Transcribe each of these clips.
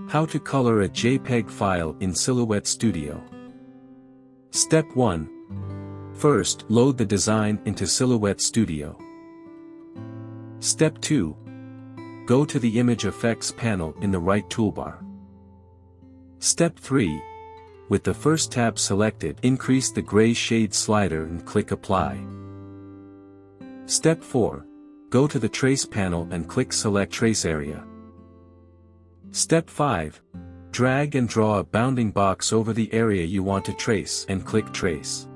How to color a JPEG file in Silhouette Studio. Step 1. First, load the design into Silhouette Studio. Step 2. Go to the Image Effects panel in the right toolbar. Step 3. With the first tab selected, increase the gray shade slider and click Apply. Step 4. Go to the Trace panel and click Select Trace Area. Step 5. Drag and draw a bounding box over the area you want to trace and click Trace.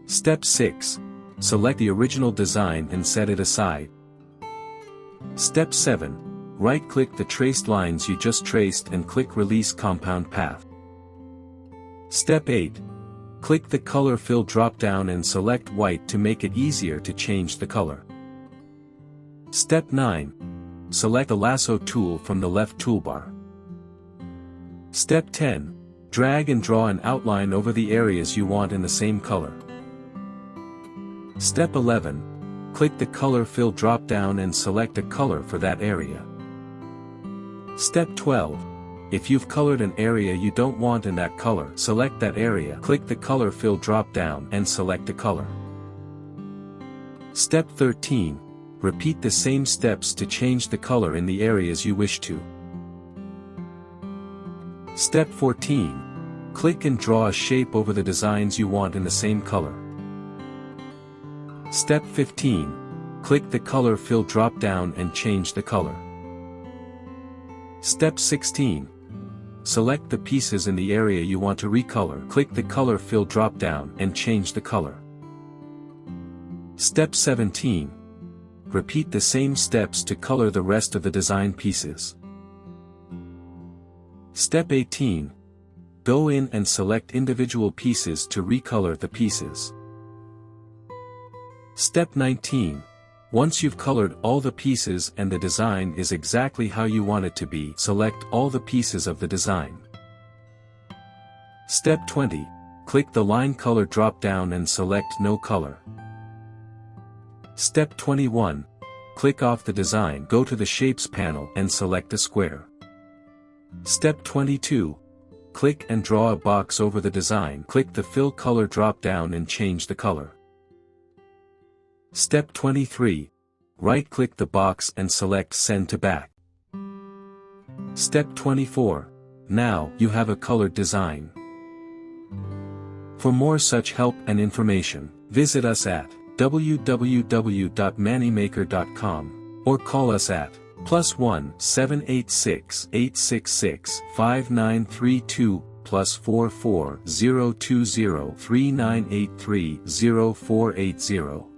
Step 6. Select the original design and set it aside. Step 7. Right-click the traced lines you just traced and click Release Compound Path. Step 8. Click the Color Fill drop-down and select white to make it easier to change the color. Step 9. Select the lasso tool from the left toolbar. Step 10. Drag and draw an outline over the areas you want in the same color. Step 11. Click the Color Fill drop-down and select a color for that area. Step 12. If you've colored an area you don't want in that color, select that area, click the Color Fill drop-down and select a color. Step 13. Repeat the same steps to change the color in the areas you wish to. Step 14. Click and draw a shape over the designs you want in the same color. Step 15. Click the Color Fill drop-down and change the color. Step 16. Select the pieces in the area you want to recolor. Click the Color Fill drop-down and change the color. Step 17. Repeat the same steps to color the rest of the design pieces. Step 18. Go in and select individual pieces to recolor the pieces. Step 19. Once you've colored all the pieces and the design is exactly how you want it to be, select all the pieces of the design. Step 20. Click the Line Color drop-down and select No Color. Step 21. Click off the design, go to the Shapes panel and select a square. Step 22. Click and draw a box over the design. Click the Fill Color drop-down and change the color. Step 23. Right-click the box and select Send to Back. Step 24. Now, you have a colored design. For more such help and information, visit us at www.mannymaker.com or call us at +1 786 866 5932 +44 020 3983 0480.